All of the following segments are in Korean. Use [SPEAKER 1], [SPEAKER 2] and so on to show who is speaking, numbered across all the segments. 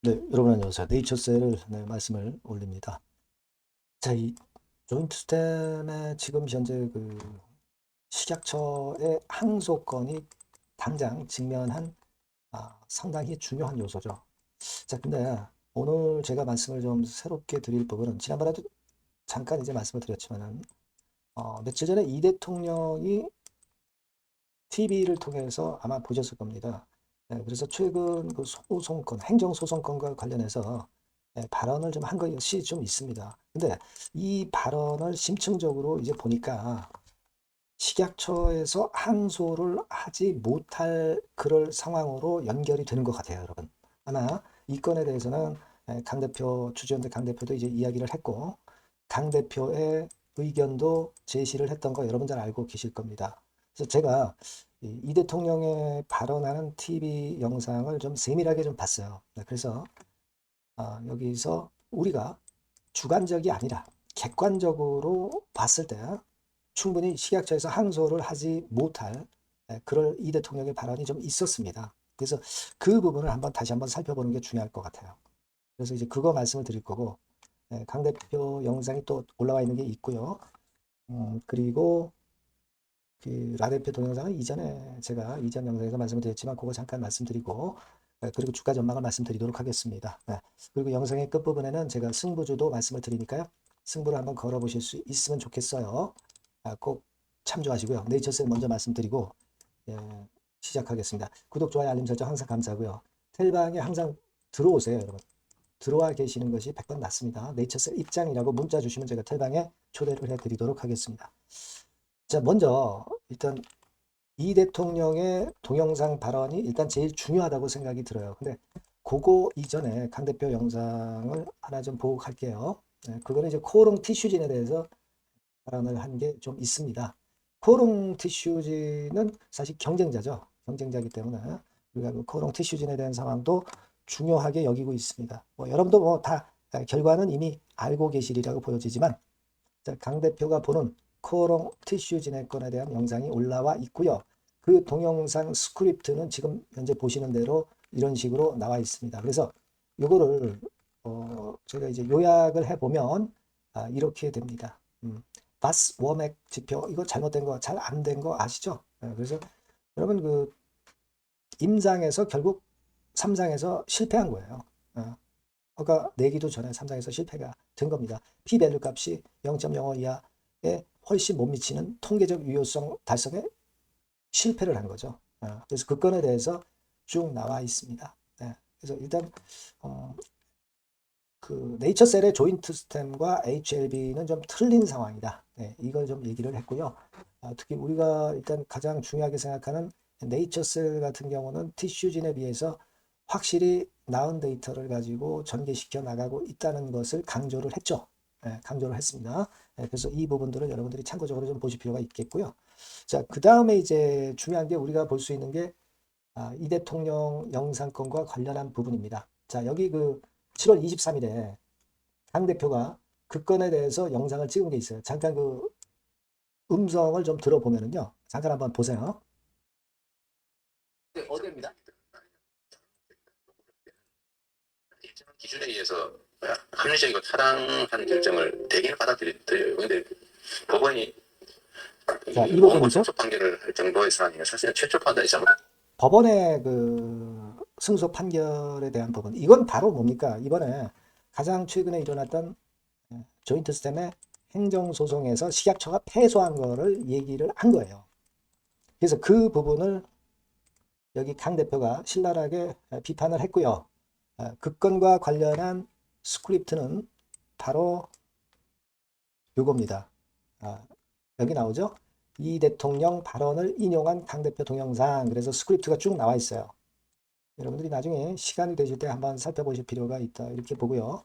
[SPEAKER 1] 네, 여러분 안녕하세요. 네이처셀을 말씀을 올립니다. 자, 이 조인트 스템의 지금 현재 그 식약처의 항소건이 당장 직면한 상당히 중요한 요소죠. 자, 근데 오늘 제가 말씀을 좀 새롭게 드릴 부분은 지난번에도 잠깐 이제 말씀을 드렸지만은 며칠 전에 이 대통령이 TV를 통해서 아마 보셨을 겁니다. 그래서 최근 그 소송건, 행정소송건과 관련해서 발언을 좀 한 것이 좀 있습니다. 근데 이 발언을 심층적으로 이제 보니까 식약처에서 항소를 하지 못할 그럴 상황으로 연결이 되는 것 같아요, 여러분. 아마 이 건에 대해서는 강 대표, 주지원대 강 대표도 이제 이야기를 했고, 강 대표의 의견도 제시를 했던 거 여러분 잘 알고 계실 겁니다. 그래서 제가 이 대통령의 발언하는 TV 영상을 좀 세밀하게 좀 봤어요. 그래서 여기서 우리가 주관적이 아니라 객관적으로 봤을 때 충분히 식약처에서 항소를 하지 못할 그럴 이 대통령의 발언이 좀 있었습니다. 그래서 그 부분을 다시 한번 살펴보는 게 중요할 것 같아요. 그래서 이제 그거 말씀을 드릴 거고, 강 대표 영상이 또 올라와 있는 게 있고요. 그리고 그 라 대표 동영상은 이전에 제가 이전 영상에서 말씀을 드렸지만 그거 잠깐 말씀드리고, 그리고 주가 전망을 말씀드리도록 하겠습니다. 그리고 영상의 끝부분에는 제가 승부주도 말씀을 드리니까요. 승부를 한번 걸어보실 수 있으면 좋겠어요. 꼭 참조하시고요. 네이처셀 먼저 말씀드리고 예, 시작하겠습니다. 구독, 좋아요, 알림 설정 항상 감사하고요. 텔방에 항상 들어오세요, 여러분. 들어와 계시는 것이 100번 낫습니다. 네이처셀 입장이라고 문자 주시면 제가 텔방에 초대를 해드리도록 하겠습니다. 자, 먼저 일단 이 대통령의 동영상 발언이 일단 제일 중요하다고 생각이 들어요. 근데 그거 이전에 강 대표 영상을 하나 좀 보고 갈게요. 그거는 이제 코오롱 티슈진에 대해서 발언을 한 게 좀 있습니다. 코오롱 티슈진은 사실 경쟁자죠. 경쟁자이기 때문에 우리가 그 코오롱 티슈진에 대한 상황도 중요하게 여기고 있습니다. 여러분도 뭐 다 결과는 이미 알고 계시리라고 보여지지만 강 대표가 보는 코오롱 티슈 진해권에 대한 영상이 올라와 있고요. 그 동영상 스크립트는 지금 현재 보시는 대로 이런 식으로 나와 있습니다. 그래서 이거를 제가 이제 요약을 해보면 이렇게 됩니다. 바스 워맥 지표 이거 잘못된 거 잘 안 된 거 아시죠? 그래서 여러분 그 임상에서 결국 3상에서 실패한 거예요. 허가 내기도 전에 3상에서 실패가 된 겁니다. p-밸류 값이 0.05 이하에 훨씬 못 미치는 통계적 유효성 달성에 실패를 한 거죠. 그래서 그 건에 대해서 쭉 나와 있습니다. 그래서 일단 그 네이처셀의 조인트 스템과 HLB는 좀 틀린 상황이다. 이걸 좀 얘기를 했고요. 특히 우리가 일단 가장 중요하게 생각하는 네이처셀 같은 경우는 티슈진에 비해서 확실히 나은 데이터를 가지고 전개시켜 나가고 있다는 것을 강조를 했죠. 강조를 했습니다. 그래서 이 부분들을 여러분들이 참고적으로 좀 보실 필요가 있겠고요. 자, 그 다음에 이제 중요한 게 우리가 볼 수 있는 게 이 대통령 영상권과 관련한 부분입니다. 자, 여기 그 7월 23일에 강 대표가 그 건에 대해서 영상을 찍은 게 있어요. 잠깐 그 음성을 좀 들어보면은요. 잠깐 한번 보세요.
[SPEAKER 2] 네, 어제입니다. 기준에 의해서 합리적이고 타당한 결정을 대개는 받아들여요. 근데 법원이
[SPEAKER 1] 자, 이
[SPEAKER 2] 원고
[SPEAKER 1] 부분이죠.
[SPEAKER 2] 승소 판결을 할 정도의 사안이면 사실은 최초 판단이 잘못.
[SPEAKER 1] 법원의 그 승소 판결에 대한 부분. 이건 바로 뭡니까? 이번에 가장 최근에 일어났던 조인트 스템의 행정소송에서 식약처가 패소한 거를 얘기를 한 거예요. 그래서 그 부분을 여기 강 대표가 신랄하게 비판을 했고요. 그 건과 관련한 스크립트는 바로 요겁니다. 여기 나오죠? 이 대통령 발언을 인용한 강 대표 동영상. 그래서 스크립트가 쭉 나와 있어요. 여러분들이 나중에 시간이 되실 때 한번 살펴보실 필요가 있다. 이렇게 보고요.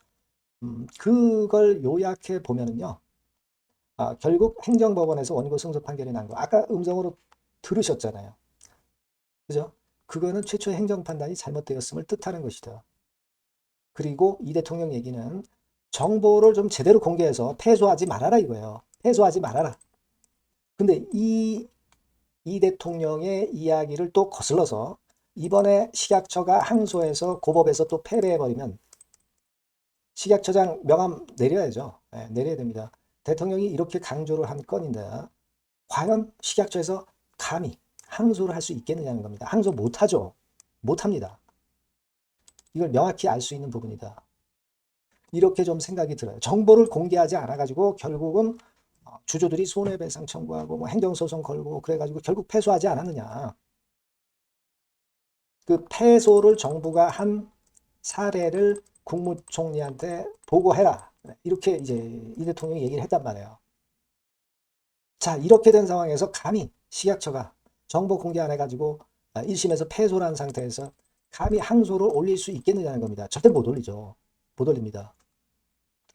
[SPEAKER 1] 그걸 요약해 보면은요. 결국 행정법원에서 원고 승소 판결이 난 거. 아까 음성으로 들으셨잖아요. 그죠? 그거는 최초의 행정 판단이 잘못되었음을 뜻하는 것이다. 그리고 이 대통령 얘기는 정보를 좀 제대로 공개해서 패소하지 말아라 이거예요. 패소하지 말아라. 근데 이 대통령의 이야기를 또 거슬러서 이번에 식약처가 항소해서 고법에서 또 패배해버리면 식약처장 명함 내려야죠. 네, 내려야 됩니다. 대통령이 이렇게 강조를 한 건인데 과연 식약처에서 감히 항소를 할 수 있겠느냐는 겁니다. 항소 못하죠. 못합니다. 이걸 명확히 알 수 있는 부분이다. 이렇게 좀 생각이 들어요. 정보를 공개하지 않아가지고 결국은 주주들이 손해배상 청구하고 뭐 행정소송 걸고 그래가지고 결국 패소하지 않았느냐. 그 패소를 정부가 한 사례를 국무총리한테 보고해라. 이렇게 이제 이 대통령이 얘기를 했단 말이에요. 자, 이렇게 된 상황에서 감히 식약처가 정보 공개 안 해가지고 1심에서 패소를 한 상태에서 감히 항소를 올릴 수 있겠느냐는 겁니다. 절대 못 올리죠. 못 올립니다.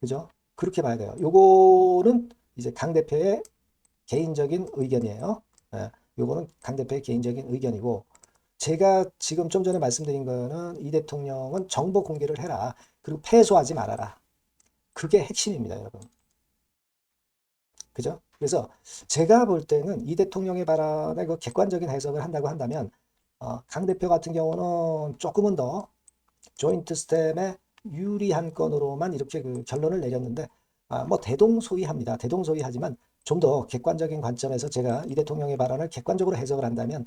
[SPEAKER 1] 그죠? 그렇게 봐야 돼요. 요거는 이제 강 대표의 개인적인 의견이에요. 예, 요거는 강 대표의 개인적인 의견이고 제가 지금 좀 전에 말씀드린 거는 이 대통령은 정보 공개를 해라. 그리고 패소하지 말아라. 그게 핵심입니다, 여러분. 그죠? 그래서 제가 볼 때는 이 대통령의 발언에 그 객관적인 해석을 한다고 한다면 강 대표 같은 경우는 조금은 더 조인트 스텝에 유리한 건으로만 이렇게 그 결론을 내렸는데 뭐 대동소이합니다. 대동소이하지만 좀 더 객관적인 관점에서 제가 이 대통령의 발언을 객관적으로 해석을 한다면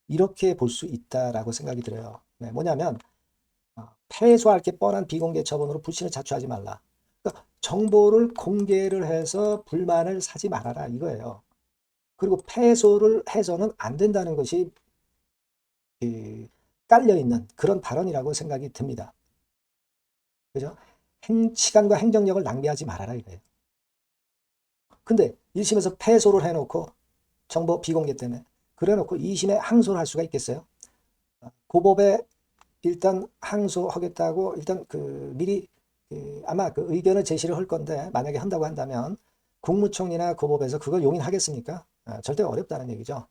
[SPEAKER 1] 이렇게 볼 수 있다라고 생각이 들어요. 네, 뭐냐면 패소할 게 뻔한 비공개 처분으로 불신을 자초하지 말라. 그러니까 정보를 공개를 해서 불만을 사지 말아라 이거예요. 그리고 패소를 해서는 안 된다는 것이 깔려 있는 그런 발언이라고 생각이 듭니다. 그죠? 시간과 행정력을 낭비하지 말아라 이거예요. 근데 1심에서 패소를 해놓고 정보 비공개 때문에 그래놓고 2심에 항소를 할 수가 있겠어요? 고법에 일단 항소하겠다고 일단 그 미리 아마 그 의견을 제시를 할 건데 만약에 한다고 한다면 국무총리나 고법에서 그걸 용인하겠습니까? 절대 어렵다는 얘기죠.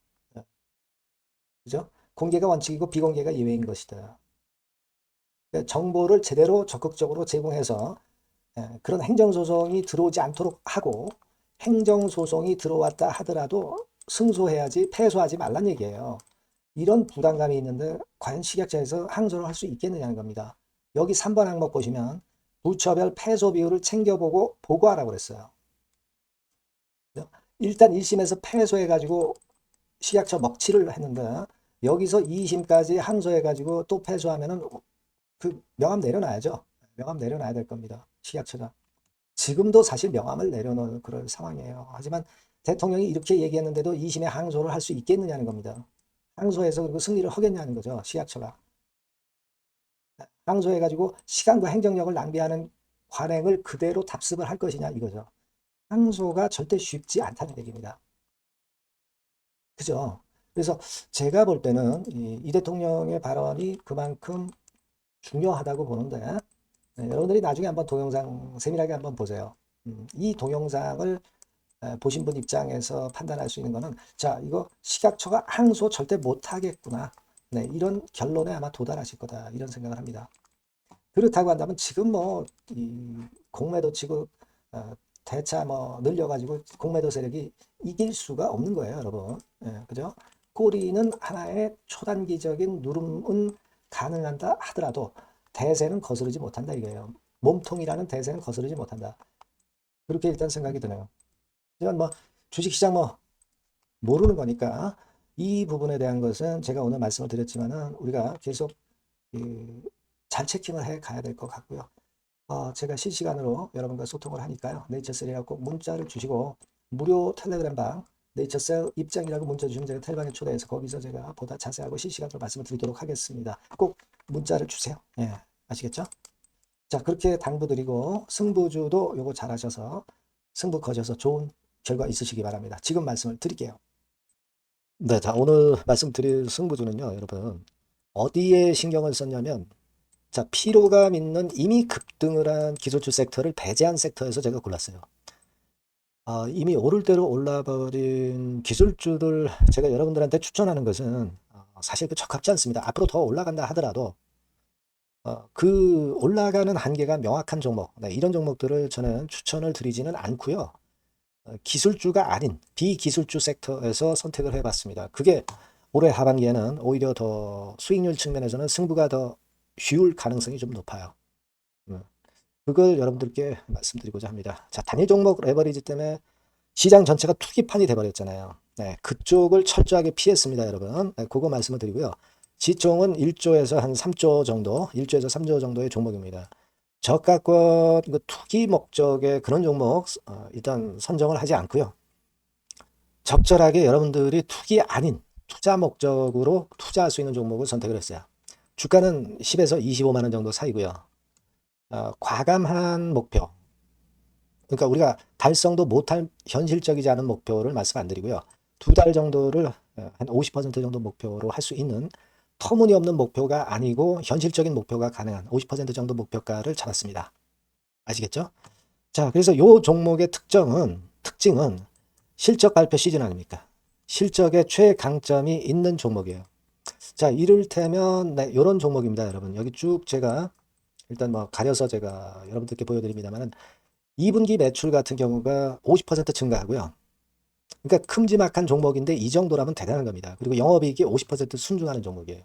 [SPEAKER 1] 그죠? 공개가 원칙이고 비공개가 예외인 것이다. 그러니까 정보를 제대로 적극적으로 제공해서 그런 행정소송이 들어오지 않도록 하고 행정소송이 들어왔다 하더라도 승소해야지 패소하지 말란 얘기예요. 이런 부담감이 있는데 과연 식약처에서 항소를 할 수 있겠느냐는 겁니다. 여기 3번 항목 보시면 부처별 패소 비율을 챙겨보고 보고하라고 그랬어요. 일단 1심에서 패소해가지고 식약처 먹칠을 했는데 여기서 2심까지 항소해가지고 또 패소하면은 그 명함 내려놔야죠. 명함 내려놔야 될 겁니다. 식약처가. 지금도 사실 명함을 내려놓을 그럴 상황이에요. 하지만 대통령이 이렇게 얘기했는데도 2심에 항소를 할 수 있겠느냐는 겁니다. 항소해서 그리고 승리를 하겠냐는 거죠. 식약처가. 항소해가지고 시간과 행정력을 낭비하는 관행을 그대로 답습을 할 것이냐 이거죠. 항소가 절대 쉽지 않다는 얘기입니다. 그죠? 그래서 제가 볼 때는 이 대통령의 발언이 그만큼 중요하다고 보는데 여러분들이 나중에 한번 동영상 세밀하게 한번 보세요. 이 동영상을 보신 분 입장에서 판단할 수 있는 거는 자 이거 식약처가 항소 절대 못하겠구나. 네, 이런 결론에 아마 도달하실 거다 이런 생각을 합니다. 그렇다고 한다면 지금 뭐 이 공매도 치고 대차 뭐 늘려가지고 공매도 세력이 이길 수가 없는 거예요, 여러분. 그죠? 꼬리는 하나의 초단기적인 누름은 가능한다 하더라도 대세는 거스르지 못한다 이거예요. 몸통이라는 대세는 거스르지 못한다. 그렇게 일단 생각이 드네요. 하지만 뭐 주식시장 뭐 모르는 거니까 이 부분에 대한 것은 제가 오늘 말씀을 드렸지만은 우리가 계속 잘 체킹을 해 가야 될 것 같고요. 제가 실시간으로 여러분과 소통을 하니까요. 네이처셀이라고 꼭 문자를 주시고 무료 텔레그램 방 네이처셀 입장이라고 문자 주시면 제가 텔방에 초대해서 거기서 제가 보다 자세하고 실시간으로 말씀을 드리도록 하겠습니다. 꼭 문자를 주세요. 예, 아시겠죠? 자, 그렇게 당부드리고 승부주도 요거 잘 하셔서 승부 거셔서 좋은 결과 있으시기 바랍니다. 지금 말씀을 드릴게요. 네, 자, 오늘 말씀드릴 승부주는요, 여러분. 어디에 신경을 썼냐면, 자, 피로감 있는 이미 급등을 한 기술주 섹터를 배제한 섹터에서 제가 골랐어요. 이미 오를 대로 올라버린 기술주들 제가 여러분들한테 추천하는 것은 사실 그 적합지 않습니다. 앞으로 더 올라간다 하더라도 그 올라가는 한계가 명확한 종목, 네, 이런 종목들을 저는 추천을 드리지는 않고요. 기술주가 아닌 비기술주 섹터에서 선택을 해봤습니다. 그게 올해 하반기에는 오히려 더 수익률 측면에서는 승부가 더 쉬울 가능성이 좀 높아요. 그걸 여러분들께 말씀드리고자 합니다. 자, 단일 종목 레버리지 때문에 시장 전체가 투기판이 돼버렸잖아요. 네, 그쪽을 철저하게 피했습니다, 여러분. 네, 그거 말씀을 드리고요. 지총은 1조에서 한 3조 정도, 1조에서 3조 정도의 종목입니다. 저가권 투기 목적의 그런 종목 일단 선정을 하지 않고요. 적절하게 여러분들이 투기 아닌 투자 목적으로 투자할 수 있는 종목을 선택을 했어요. 주가는 10에서 25만 원 정도 사이고요. 과감한 목표, 그러니까 우리가 달성도 못할 현실적이지 않은 목표를 말씀 안 드리고요. 2달 정도를 한 50% 정도 목표로 할 수 있는 터무니없는 목표가 아니고 현실적인 목표가 가능한 50% 정도 목표가를 잡았습니다. 아시겠죠? 자, 그래서 요 종목의 특징은 실적 발표 시즌 아닙니까? 실적의 최강점이 있는 종목이에요. 자, 이를테면 네, 이런 종목입니다, 여러분. 여기 쭉 제가 일단 뭐 가려서 제가 여러분들께 보여드립니다만은 2분기 매출 같은 경우가 50% 증가하고요. 그러니까 큼지막한 종목인데 이 정도라면 대단한 겁니다. 그리고 영업이익이 50% 순증하는 종목이에요.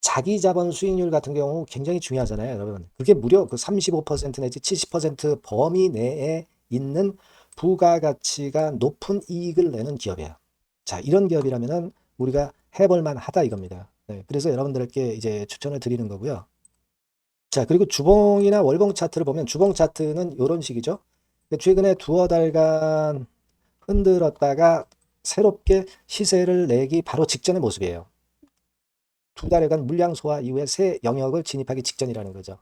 [SPEAKER 1] 자기 자본 수익률 같은 경우 굉장히 중요하잖아요, 여러분. 그게 무려 그 35% 내지 70% 범위 내에 있는 부가가치가 높은 이익을 내는 기업이에요. 자, 이런 기업이라면은 우리가 해볼 만하다 이겁니다. 네, 그래서 여러분들께 이제 추천을 드리는 거고요. 자, 그리고 주봉이나 월봉 차트를 보면 주봉 차트는 이런 식이죠. 최근에 두어 달간 흔들었다가 새롭게 시세를 내기 바로 직전의 모습이에요. 2달여간 물량 소화 이후에 새 영역을 진입하기 직전이라는 거죠.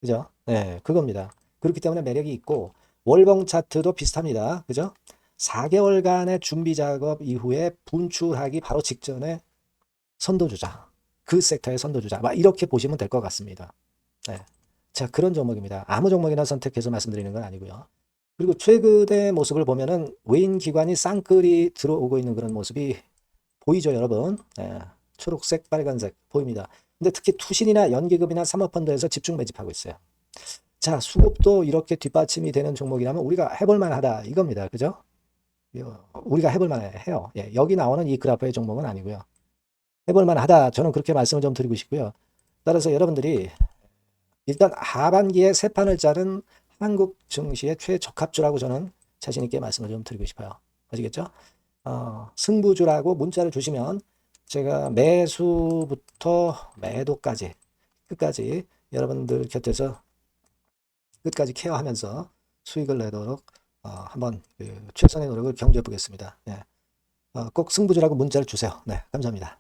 [SPEAKER 1] 그죠? 네, 그겁니다. 그렇기 때문에 매력이 있고 월봉 차트도 비슷합니다. 그죠? 4개월간의 준비 작업 이후에 분출하기 바로 직전에 선도주자. 그 섹터의 선도주자. 막 이렇게 보시면 될 것 같습니다. 네. 자, 그런 종목입니다. 아무 종목이나 선택해서 말씀드리는 건 아니고요. 그리고 최근의 모습을 보면은 외인 기관이 쌍끌이 들어오고 있는 그런 모습이 보이죠, 여러분? 네. 초록색, 빨간색 보입니다. 근데 특히 투신이나 연기금이나 사모펀드에서 집중 매집하고 있어요. 자, 수급도 이렇게 뒷받침이 되는 종목이라면 우리가 해볼 만하다 이겁니다. 그죠? 우리가 해볼 만해요. 예, 여기 나오는 이 그래프의 종목은 아니고요. 해볼 만하다. 저는 그렇게 말씀을 좀 드리고 싶고요. 따라서 여러분들이 일단 하반기에 새 판을 짜는 한국 증시의 최적합주라고 저는 자신 있게 말씀을 좀 드리고 싶어요. 아시겠죠? 승부주라고 문자를 주시면 제가 매수부터 매도까지 끝까지 여러분들 곁에서 끝까지 케어하면서 수익을 내도록 한번 최선의 노력을 경주해 보겠습니다. 네. 꼭 승부주라고 문자를 주세요. 네, 감사합니다.